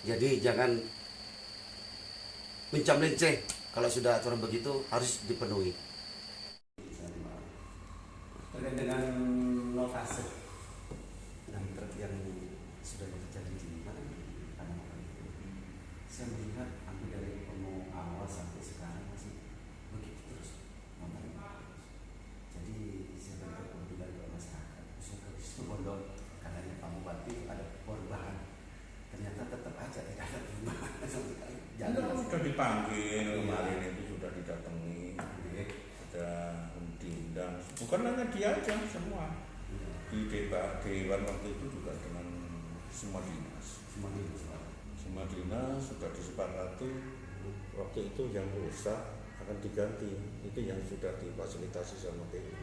Jadi jangan mencam-lenceh, kalau sudah aturan begitu harus dipenuhi. Terkait dengan lokasi dan truk yang sudah terjadi di mana saya melihat hampir dari awal sampai sekarang masih begitu terus motor. Jadi saya berharap dari masyarakat khususnya ke Situbondo, katanya Pak Bupati ada perubahan, ternyata tetap aja tidak ada perubahan sama sekali. Sudah dipanggil kemarin itu sudah didatangi, ada diundang, bukan hanya dia aja, semua di dewan waktu itu juga dengan semua dinas sudah disepakati. Waktu itu yang rusak akan diganti, itu yang sudah difasilitasi sama PU.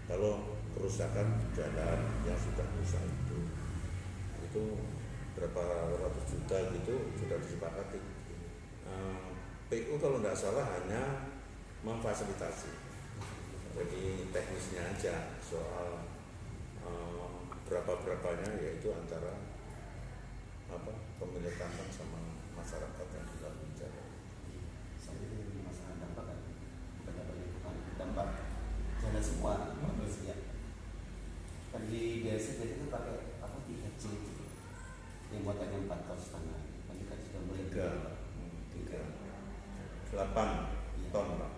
Kalau kerusakan jalan yang sudah rusak itu berapa ratus juta gitu sudah disepakati. PU kalau tidak salah hanya memfasilitasi, jadi teknisnya aja soal berapa-berapanya, yaitu antara pemilik tambang sama masyarakat yang dilalui jalan. Sampai ini masalah dampak kan, bukan dampak jalan semua ya. Kan di biasa itu pakai apa 3C itu, yang muatannya 4,5 ton. Nanti kan sudah mulai 8 ton Pak.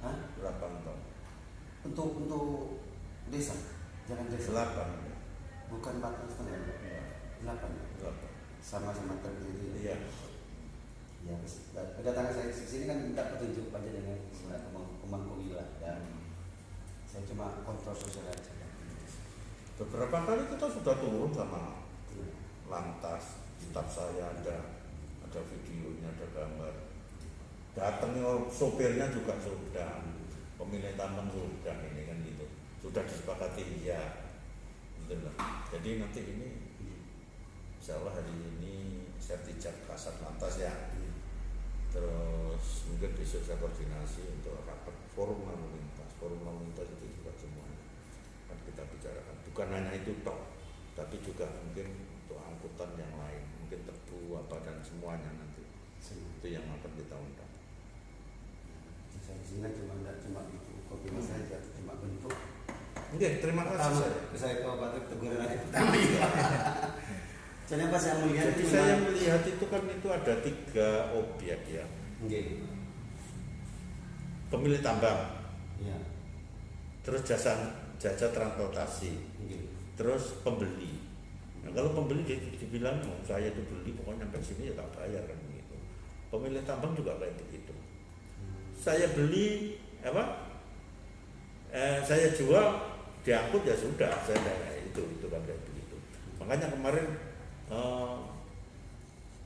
Hah? 8 ton. Untuk desa, jangan desa. 8. Bukan 4,5. 8. Sama-sama terdiri. Iya. Ya, kedatangan saya ke sini kan minta petunjuk aja dengan pemangku wilayah. Dan saya cuma kontrol sosial aja. Beberapa kali kita sudah turun sama lantas, staf saya ada videonya, ada gambar. Datangnya sopirnya juga sudah, pemilik tambang sudah, ini kan gitu. Sudah disepakati ya. Gitu lah. Jadi nanti ini insya Allah hari ini saya tijak kasat lantas ya. Terus mungkin besok saya koordinasi untuk rapat forum lalu lintas itu juga semuanya kan kita bicarakan, bukan hanya itu toh, tapi juga mungkin untuk angkutan yang lain, mungkin tebu apa dan semuanya nanti itu yang akan kita undang. Saya di sini cuma itu kopi saja, cuma bentuk. Oke, terima kasih. Saya ke Batak teguran aja pertama. Kenapa saya melihat? Jadi saya melihat itu kan itu ada 3 objek ya. Pemilik tambang. Ya. Terus jasa transportasi. Terus pembeli. Nah, kalau pembeli dibilang saya itu beli pokoknya sampai sini ya tak bayar kan begitu. Pemilik tambang juga kayak begitu. Saya beli saya jual diangkut ya sudah, saya itu kan kayak begitu. Makanya kemarin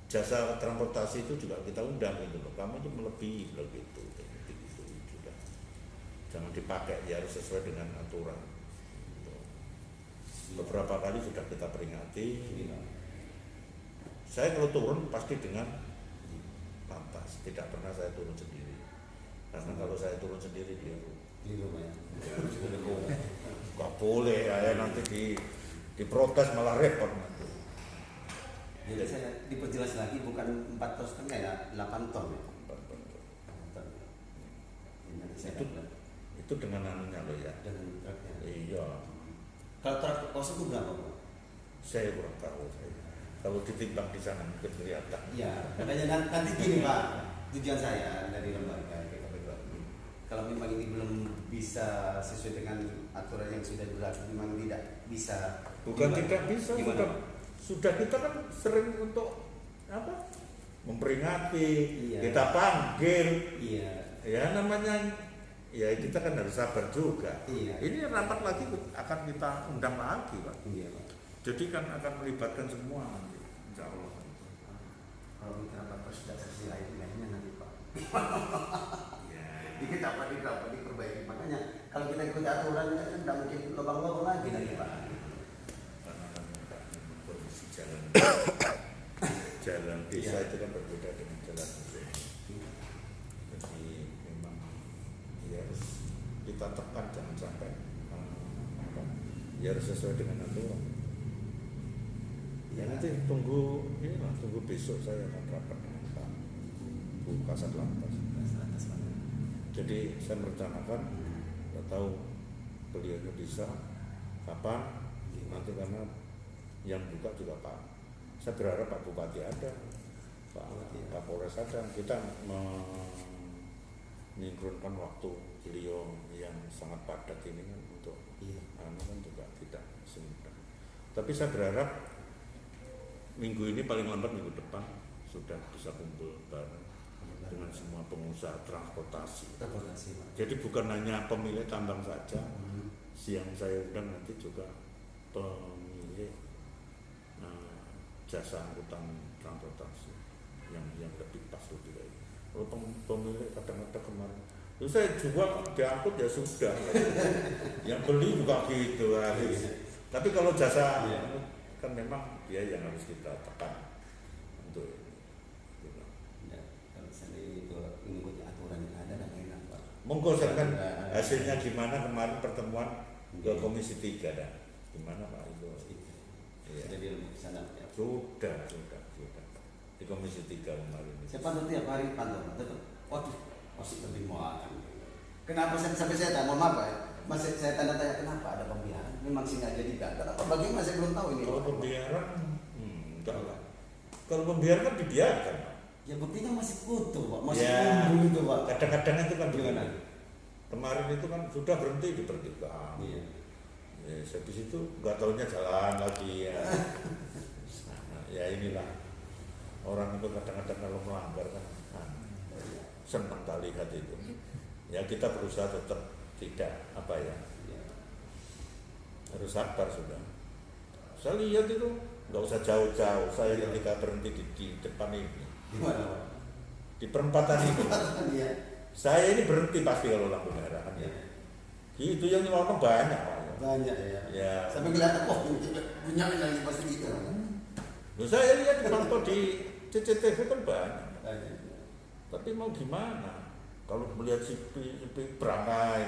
jasa transportasi itu juga kita undang gitu loh, kamu itu melebihi begitu sudah, jangan dipakai ya, harus sesuai dengan aturan. Beberapa kali sudah kita peringati. Saya kalau turun pasti dengan lantas, tidak pernah saya turun sendiri, karena kalau saya turun sendiri dia nggak boleh ya, nanti diprotes malah repot. Jadi saya diperjelas lagi, bukan 4,5 ton ya, 8 ton. Itu dengan anunya loh ya. Dengan truknya. Iya. Kalau truk kosong itu berapa, Pak? Saya kurang tahu saya. Kalau ditimbang di sana mungkin kelihatan. Iya, makanya nanti gini Pak, tujuan saya dari lembaga KPK. Kalau memang ini belum bisa sesuai dengan aturan yang sudah berlaku, memang tidak bisa. Bukan tidak bisa, sudah kita kan sering untuk memperingati, iya. Kita panggil, iya. Ya namanya, ya kita kan harus sabar juga. Iya. Ini rapat lagi akan kita undang lagi Pak. Iya Pak. Jadi kan akan melibatkan semua, insya Allah. Kalau kita rapat sudah selesai lainnya nanti Pak. Jadi kita diperbaiki, makanya kalau kita ikut aturan kan tidak mungkin lubang-lubang lagi nanti Pak. Jalan desa itu kan berbeda dengan jalan umum. Jadi memang ya harus kita tekan, jangan sampai ya harus sesuai dengan aturan. Ya nanti tunggu besok saya akan rapat dengan Pak Bu Kasat Lantas. Jadi saya merencanakan, nggak tahu beliaunya bisa kapan nanti, karena yang buka juga Pak. Saya berharap Pak Bupati ada, Pak Kapolres ada. Kita menyingkronkan waktu beliau yang sangat padat ini kan untuk kan juga tidak semudah. Tapi saya berharap minggu ini paling lambat minggu depan sudah bisa kumpul bareng dengan semua pengusaha transportasi. Jadi bukan hanya pemilik tambang saja, siang saya undang nanti juga pemilik jasa angkutan transportasi yang lebih pas lebih baik. Kalau pemilik kadang-kadang kemarin, saya jual diangkut ya sudah, yang beli juga gitu habis. Tapi kalau jasa kan memang dia yang harus kita tekan untuk gitu. Ya, kalau sendiri itu mengikuti aturan yang ada dan enak Pak. Monggo kan hasilnya gimana kemarin pertemuan ke Komisi 3 dah. Gimana Pak itu? Sudah di sana ya. Sudah. Di Komisi 3 kemarin. Saya pantau tiap hari tetap. Waduh, masih lebih muakan. Kenapa sampai saya tak mohon maaf Pak ya? Masih saya tanda tanya kenapa ada pembiaran? Memang sengaja digagal apa bagaimana, saya belum tahu ini. Kalau pembiaran, enggak lah. Kalau pembiaran kan dibiarkan Pak. Ya buktinya masih utuh Pak, masih tumbuh itu Pak. Kadang-kadang itu kan gimana? Kemarin itu kan sudah berhenti di pertigaan. Iya. Ya, habis itu nggak tahunya jalan lagi ya. Nah, ya inilah orang itu kadang-kadang kalau melanggar kan senang tak lihat itu. Ya kita berusaha tetap tidak harus sabar sudah. Saya lihat itu nggak usah jauh-jauh. Saya ketika berhenti di depan ini, di perempatan ini, saya ini berhenti pasti kalau lampu merah kan ya. Itu yang nyelonong banyak ya. Sampai kelihatan punya yang pasti gitu. Saya lihat di CCTV kan banyak. Tapi mau gimana? Kalau melihat sipi berangai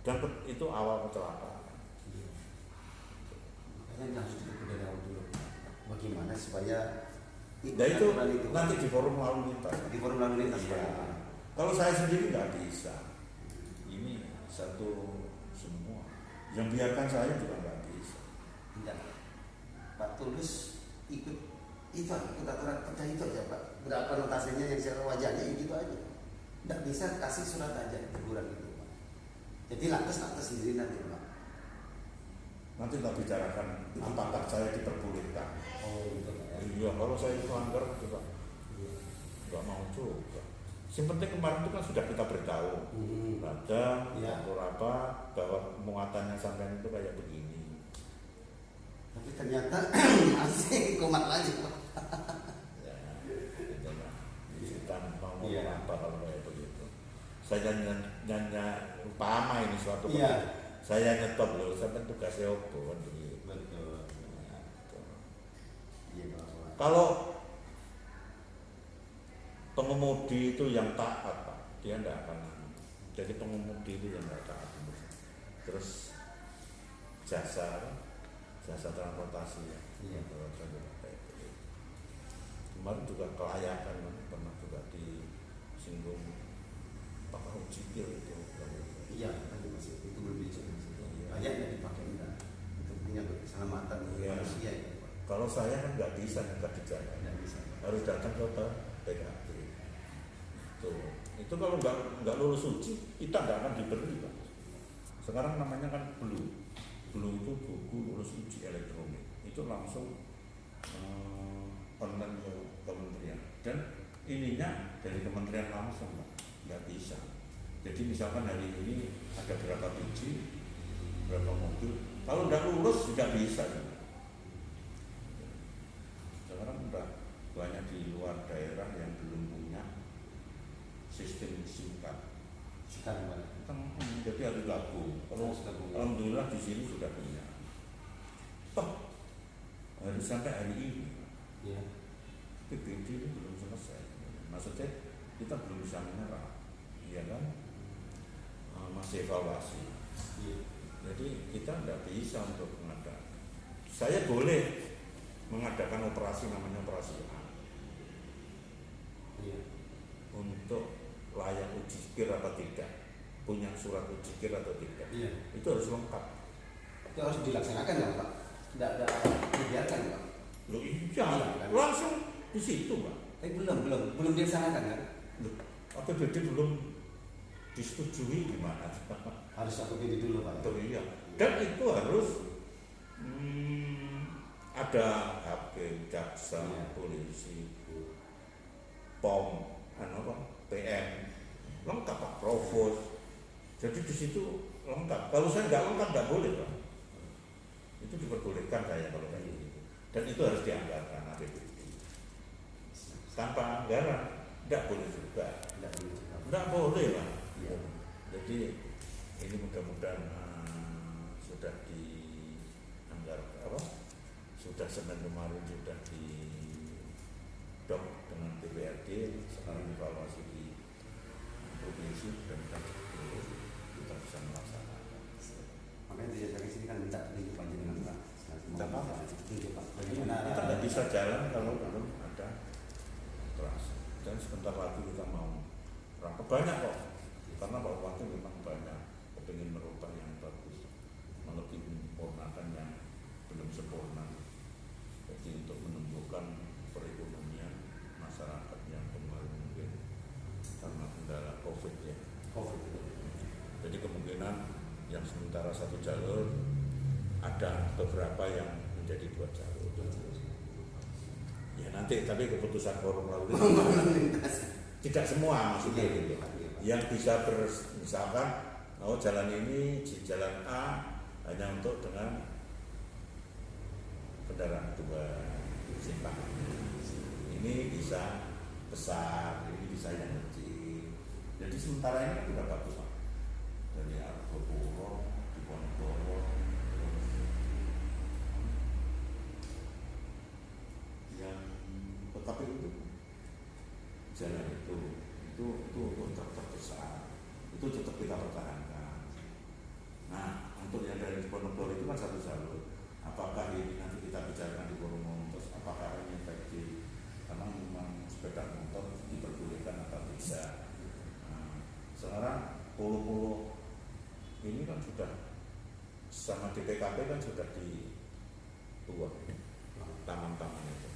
dan itu awal kecelakaan. Makanya harus duduk dari awal dulu. Bagaimana supaya itu nanti di forum lalu lintas. Di forum lalu lintas. Kalau saya sendiri nggak bisa. Ini satu semua. Yang biarkan saya juga nggak bisa. Tidak. Pak Tulus ikut aturan percaya itu aja Pak. Berapa notasinya yang secara wajahnya gitu aja. Tidak bisa kasih surat aja teguran itu Pak. Jadi lantas sendiri nanti Pak. Nanti kita bicarakan apakah saya diperbolehkan. Oh gitu Pak. Iya, kalau saya melanggar juga nggak mau juga. Yang penting kemarin itu kan sudah kita beritahu, atau apa bahwa muatannya sampai itu kayak begini. Tapi ternyata masih kumat lagi Pak. Kita mau apa kalau kayak begitu. Saya nyanyi umpama ini suatu saya nyetop loh, sampai tugasnya opo kan begitu. Betul. Kalau pengemudi itu yang taat Pak, dia tidak akan. Jadi pengemudi itu yang tidak taat. Terus jasa transportasi ya. Kemarin juga kelayakan pernah juga disinggung pakai ujikir itu. Iya, itu belum dicoba. Banyak yang dipakai untuk punya keselamatan manusia ya. Kalau saya kan nggak bisa nyekat di jalan, harus datang ke PKP. Itu kalau nggak lulus uji kita nggak akan diberi Pak. Sekarang namanya kan blue itu buku lulus uji elektronik, itu langsung online ke kementerian dan ininya dari kementerian langsung Pak, nggak bisa. Jadi misalkan hari ini ada berapa biji, berapa mobil, kalau nggak lulus nggak bisa. Sekarang udah banyak di luar daerah yang belum punya sistem singkat. Jadi harus gabung. Kalau alhamdulillah di sini sudah punya. Harus sampai hari ini. PBD itu belum selesai. Maksudnya kita belum bisa menyerah, iya kan? Masih evaluasi. Jadi kita tidak bisa untuk mengadakan. Saya boleh mengadakan operasi namanya operasi A Iya. untuk layak uji kir atau tidak, punya surat uji kir atau tidak, Iya. itu harus lengkap. Itu harus dilaksanakan ya Pak? Tidak dibiarkan Pak? Loh iya, Iya, kan? langsung di situ Pak. Belum dilaksanakan kan? Loh, APBD belum disetujui gimana? Harus APBD dulu Pak. Betul, iya. Dan itu harus ada hakim, jaksa, Iya. polisi, POM, PM, lengkap Pak, provos. Jadi di situ lengkap. Kalau saya nggak lengkap nggak boleh Pak. Itu diperbolehkan saya kalau kayak gitu. Dan itu harus dianggarkan APBD. Tanpa anggaran nggak boleh juga. Nggak boleh Pak. Iya. Jadi ini mudah-mudahan sudah dianggarkan sudah Senin kemarin sudah di dok dengan DPRD sekarang evaluasi di provinsi dan kita bisa melaksanakan. Makanya di dari sini kan minta tunjuk panjenengan Pak. Minta apa? Tunjuk Pak. Kita nggak bisa jalan kalau belum ada operasi. Dan sebentar lagi kita mau rangka banyak kok, karena Pak Bupati memang banyak kepingin merubah yang bagus, lebih menyempurnakan yang belum sempurna. Jadi untuk menumbuhkan perekonomian masyarakat yang kemarin mungkin karena kendala COVID ya. Jadi kemungkinan yang sementara satu jalur ada beberapa yang menjadi 2 jalur. Ya nanti tapi keputusan forum lalu tidak semua maksudnya gitu. Yang bisa misalkan jalan ini jalan A hanya untuk dengan kendaraan 2 simpang. Ini bisa besar, ini bisa yang kecil. Jadi sementara ini kan sudah bagus Pak. Dari Argopuro, Diponegoro, yang tetapi itu jalan itu untuk terbesar itu tetap kita pertahankan. Nah untuk yang dari Diponegoro itu kan 1 jalur. Apakah ini nanti kita bicarakan di forum terus apakah ini efektif karena memang sepeda motor diperbolehkan atau tidak. Nah, sekarang pulau-pulau ini kan sudah sama DPKP kan sudah dibuat taman-taman itu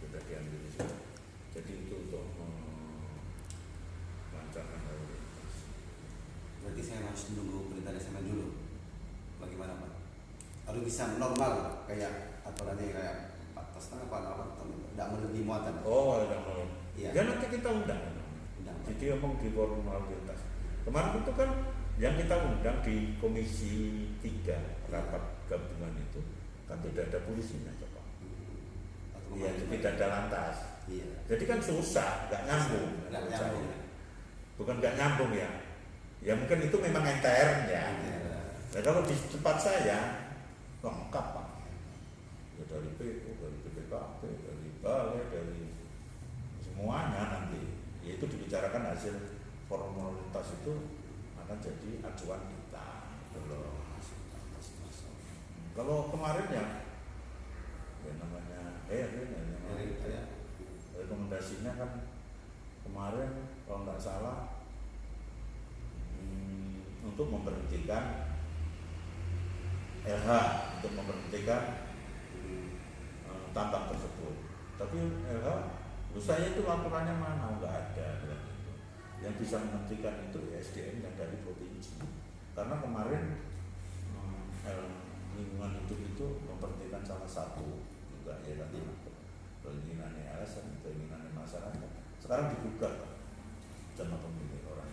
sudah diambil di situ. Jadi itu untuk melancarkan lalu lintas. Berarti saya harus menunggu perintah SMA dulu. Bagaimana Pak? Harus bisa normal kayak aturannya kayak 4,5 apa tidak melebihi muatan. Oh, tidak mau. Iya. Ya nanti kita undang. Jadi ngomong di forum lalu lintas. Kemarin itu kan yang kita undang di Komisi 3 rapat gabungan itu kan tidak ada polisinya coba. Iya, tidak ada lantas. Iya. Jadi kan susah, nggak nyambung. Nggak nyambung. Bukan nggak nyambung ya. Ya mungkin itu memang intern ya. Nah kalau di tempat saya lengkap Pak. Ya, dari PO, dari BPKP, dari balai, dari semuanya nanti. Ya itu dibicarakan hasil formalitas itu akan jadi acuan kita. Kalau kemarin ya namanya rekomendasinya kan kemarin kalau nggak salah untuk memberhentikan LH untuk memberhentikan tambang tersebut. Tapi LH, saya itu laporannya mana? Nggak ada. Gitu. Yang bisa menghentikan itu SDM yang dari provinsi. Karena kemarin lingkungan hidup itu memberhentikan salah satu juga ya tadi keinginannya LSM, keinginannya masyarakat. Sekarang digugat sama pemilik orang.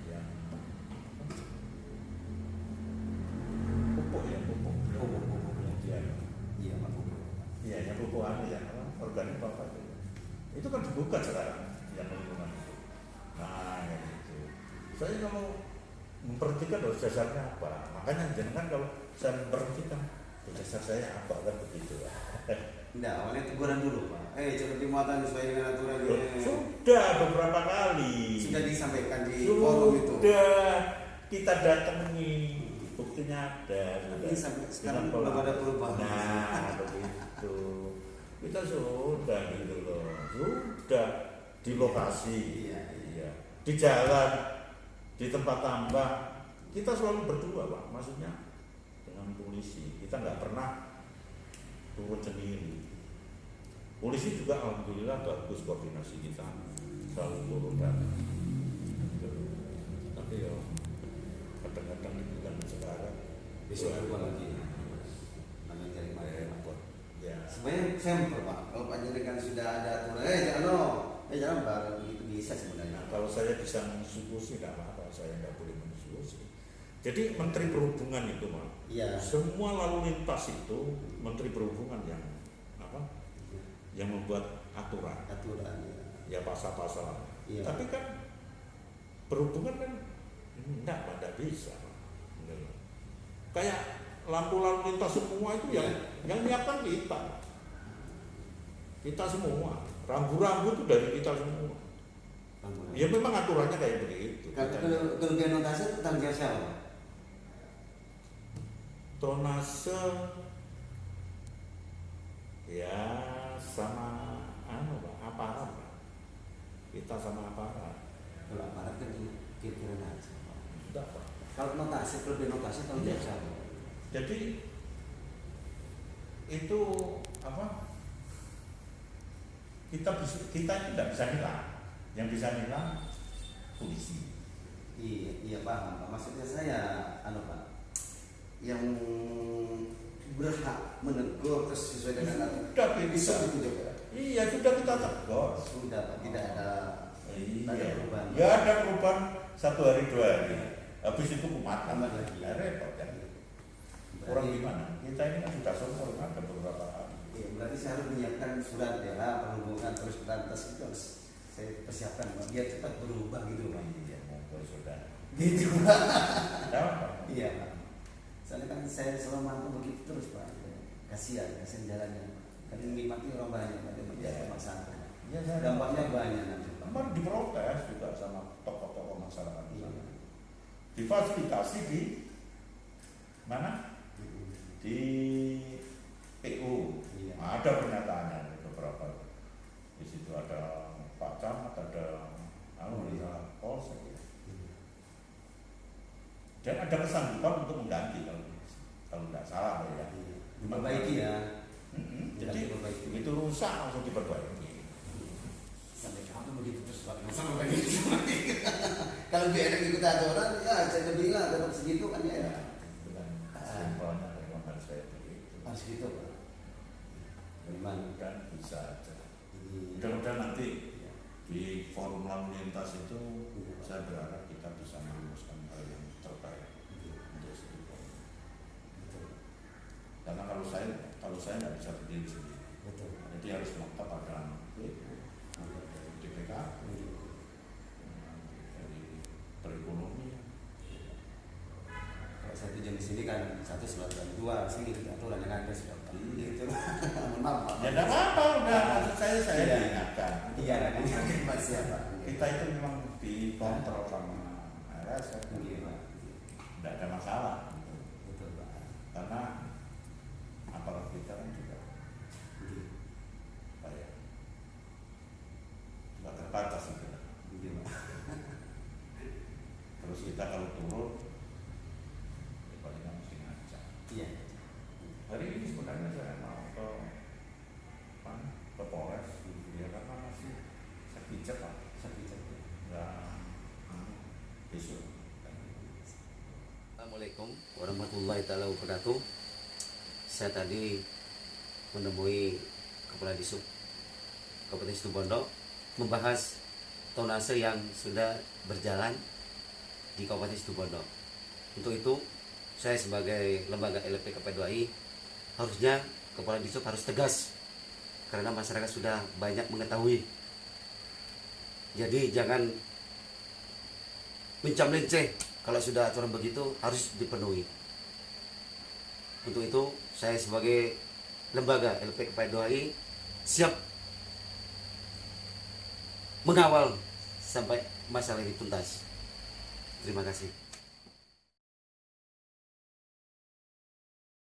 Yang pupuk yang yang pupuk ya organik apa itu kan dibuka sekarang yang lingkungan itu. Nah ya gitu. Saya kalau memperhatikan dasarnya apa, makanya jangan kalau saya memperhatikan dasar saya apa kan begitu. Tidak, awalnya teguran dulu Pak. Cepat dimuatan sesuai dengan aturan. Sudah beberapa kali. Sudah disampaikan di forum itu. Sudah kita datangi buktinya ada. Tapi sampai sekarang Dengan belum ada perubahan. Nah, begitu. Kita sudah gitu loh, sudah di lokasi, Iya. iya, di jalan, di tempat tambang, kita selalu berdua Pak, maksudnya dengan polisi, kita nggak pernah turun sendiri. Polisi juga alhamdulillah bagus koordinasi kita, selalu turun dan tapi ya kadang-kadang itu kan sekarang Besok berubah lagi. Namanya cari makan. ya. Sebenarnya simple Pak. Kalau panjenengan sudah ada aturan, jangan baru begitu bisa sebenarnya. Nah, kalau saya bisa mensikusi tidak apa-apa, saya nggak boleh mensikusi. Jadi Menteri Perhubungan itu Pak, Iya. semua lalu lintas itu Menteri Perhubungan yang apa? Yang membuat aturan, ya pasal-pasal. Iya. Tapi kan perhubungan kan enggak bisa Pak. Kayak lampu lalu lintas semua itu yang nyiapkan kita semua, rambu-rambu itu dari kita semua. Ya memang aturannya kayak begitu. Kerugian notasi tentang siapa? Tonase ya sama Pak, aparat Pak. Kita sama aparat. Kalau aparat kan kira-kira aja. Enggak Pak. Kalau notasi, kerugian notasi tentang Iya. siapa? Jadi itu apa? Kita ini tidak bisa nilang. Yang bisa nilang polisi. Iya paham Pak. Maksudnya saya, Pak, yang berhak menegur terus sesuai dengan aturan. Sudah Bisa itu juga. Iya sudah kita tegur. Sudah Pak, tidak ada. Iya. perubahan. Ya ada perubahan 1 hari 2 hari. Habis itu kumatan Tambah lagi. Ya repot kan. Orang gimana? Kita ini kan sudah sempurna ada beberapa hal. Iya, berarti saya harus menyiapkan surat ya, perhubungan terus berantas itu harus saya persiapkan Pak, biar cepat berubah gitu Pak. Iya, monggo sudah. Gitu Pak. Tahu Pak? Iya Pak. Soalnya kan saya selalu mampu begitu terus Pak. Kasihan jalannya. Kan menikmati orang banyak Pak, dia masalah. Iya, saya Dampaknya banyak nanti Pak. kemarin diprotes juga sama tokoh-tokoh masyarakat di Iya. sana. Difasilitasi di mana? Di PU. Iya. Ada pernyataannya beberapa. Di situ ada Pak Camat, ada Polsek. Ya. Dan ada kesanggupan untuk mengganti kalau tidak salah ya. Diperbaiki ya. Jadi begitu rusak langsung diperbaiki. Sampai kapan begitu terus Pak? Sampai begitu. Kalau dia enak ikut aturan, ya saya bilang tetap segitu kan ya. Itu kan simpelnya memang harus saya begitu. Harus gitu Pak. Memang Dan bisa aja. ini Mudah-mudahan nanti di forum lalu lintas itu saya berharap kita bisa merumuskan hal yang terbaik untuk sekitar. Karena kalau saya nggak bisa berdiri sendiri, betul. jadi harus mengapa pada DPK, dari perekonomian. Kalau satu jenis ini kan satu selatan dua sih gitu aturan yang ada sudah gitu. Maaf Pak. Ya tidak apa-apa, udah maksud saya Iya. diingatkan. Iya, kan masih apa? Kita itu memang dikontrol sama RS, Iya Pak. tidak ada masalah. Betul Pak. Karena aparat kita kan juga Iya. kayak juga terbatas gitu. Iya Pak. Terus kita kalau turun ya paling mesti ngajak. Iya. Hari ini sebenarnya saya mau ke Polres ya karena masih saya pijat Pak. Besok. Assalamualaikum warahmatullahi taala wabarakatuh. Saya tadi menemui Kepala Disub Kabupaten Situbondo membahas tonase yang sudah berjalan di Kabupaten Situbondo. Untuk itu, saya sebagai lembaga LPKP2I harusnya Kepala Disub harus tegas karena masyarakat sudah banyak mengetahui. Jadi jangan mencam-lenceh, kalau sudah aturan begitu harus dipenuhi. Untuk itu saya sebagai lembaga LPKP2I siap mengawal sampai masalah ini tuntas. Terima kasih.